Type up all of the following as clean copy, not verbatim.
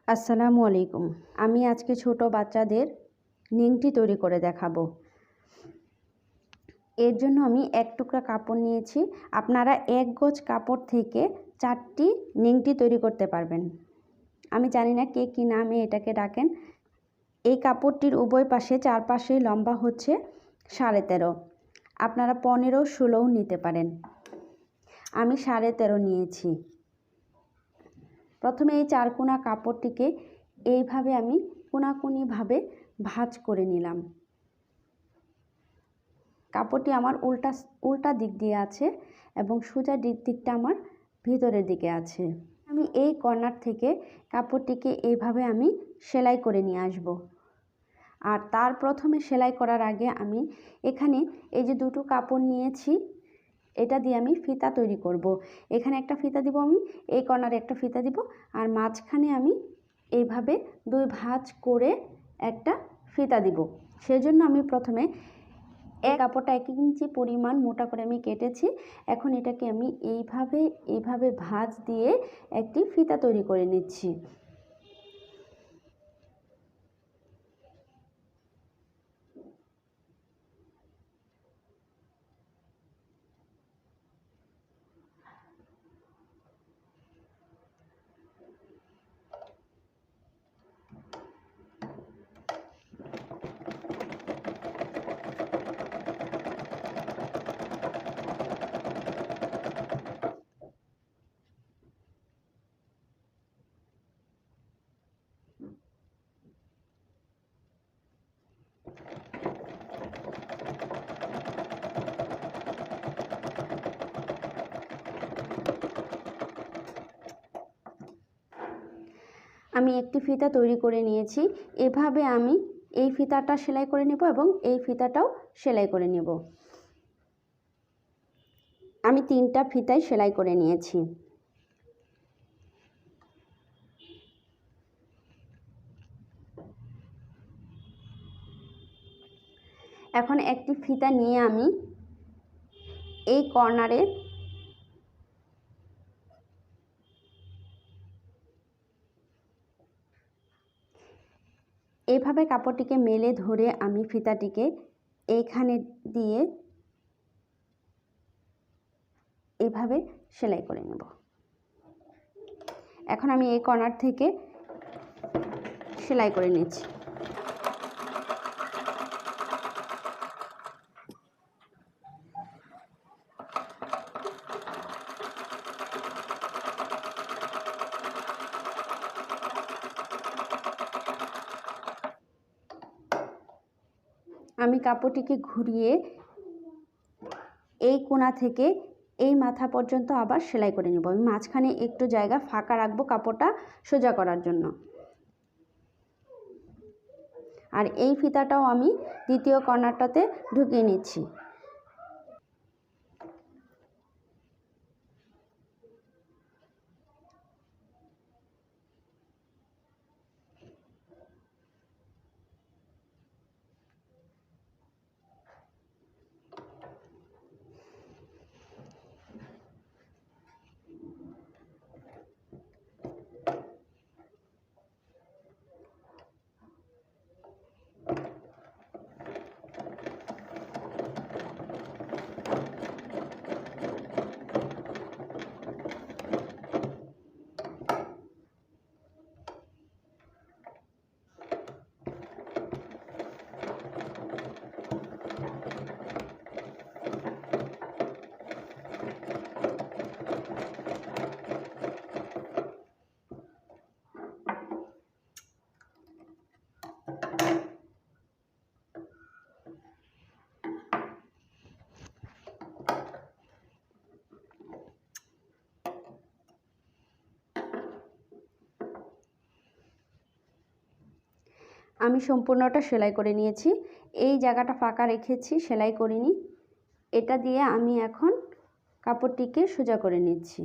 আসসালামু আলাইকুম। আমি আজকে ছোট বাচ্চাদের নিংটি তৈরি করে দেখাবো। এর জন্য আমি এক টুকরা কাপড় নিয়েছি। আপনারা এক গজ কাপড় থেকে 4টি নিংটি তৈরি করতে পারবেন। আমি জানি না কে কী নামে এটাকে ডাকেন। এই কাপড়টির উভয় পাশে চারপাশে লম্বা হচ্ছে 13.5। আপনারা 15-16ও নিতে পারেন। আমি 13.5 নিয়েছি। প্রথমে এই 4 কোনা কাপড়টিকে এইভাবে আমি কোনাকুনিভাবে ভাঁজ করে নিলাম। কাপড়টি আমার উল্টা দিক দিয়ে আছে এবং সোজা দিকটা আমার ভিতরের দিকে আছে। আমি এই কর্নার থেকে কাপড়টিকে এইভাবে আমি সেলাই করে নিয়ে আসব। আর তার প্রথমে সেলাই করার আগে আমি এখানে এই যে দুটো কাপড় নিয়েছি, এটা দিয়ে আমি ফিতা তৈরি করব। এখানে একটা ফিতা দিব, আমি এই কর্নারে একটা ফিতা দিব, আর মাঝখানে আমি এইভাবে 2 ভাঁজ করে একটা ফিতা দিব। সেজন্য আমি প্রথমে এই কাপড়টা 1 ইঞ্চি পরিমাণ মোটা করে আমি কেটেছি। এখন এটাকে আমি এইভাবে ভাঁজ দিয়ে একটি ফিতা তৈরি করে নিচ্ছি। আমি একটি ফিতা তৈরি করে নিয়েছি। এভাবে আমি এই ফিতাটা সেলাই করে নেব এবং এই ফিতাটাও সেলাই করে নেব। আমি 3টা ফিতাই সেলাই করে নিয়েছি। এখন একটি ফিতা নিয়ে আমি এই কর্নারে এইভাবে কাপড়টিকে মেলে ধরে আমি ফিতাটিকে এইখানে দিয়ে এইভাবে সেলাই করে নেব। এখন আমি এই কর্নার থেকে সেলাই করে নিচ্ছি। আমি কাপড়টিকে ঘুরিয়ে এই কোণা থেকে এই মাথা পর্যন্ত আবার সেলাই করে নেব। আমি মাঝখানে একটু জায়গা ফাঁকা রাখবো কাপড়টা সোজা করার জন্য। আর এই ফিতাটাও আমি দ্বিতীয় কর্নারটাতে ঢুকিয়ে নিচ্ছি। আমি সম্পূর্ণটা সেলাই করে নিয়েছি। এই জায়গাটা ফাঁকা রেখেছি, সেলাই করিনি। এটা দিয়ে আমি এখন কাপড়টিকে সোজা করে নিচ্ছি।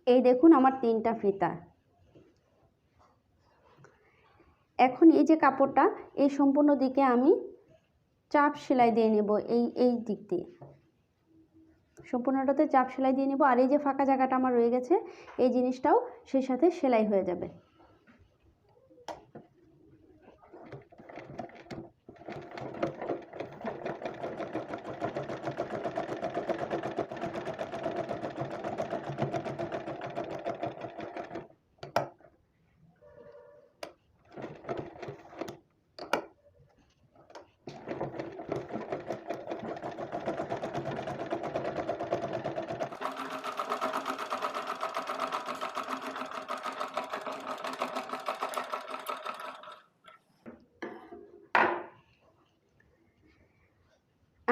এই দেখুন আমার 3টা ফিতা। এখন এই যে কাপড়টা এই সম্পূর্ণ দিকে আমি চাপ সেলাই দিয়ে নেব, এই দিক দিয়ে সম্পূর্ণটাতে চাপ সেলাই দিয়ে নেব। আর এই যে ফাঁকা জায়গাটা আমার রয়ে গেছে এই জিনিসটাও সেই সাথে সেলাই হয়ে যাবে।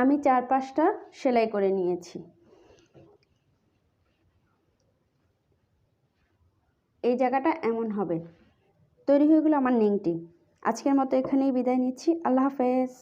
আমি 4-5টা সেলাই করে নিয়েছি। এই জায়গাটা এমন হবে। তৈরি হয়ে গেল আমার নেংটি। আজকের মতো এখানেই বিদায় নিচ্ছি। আল্লাহ হাফেজ।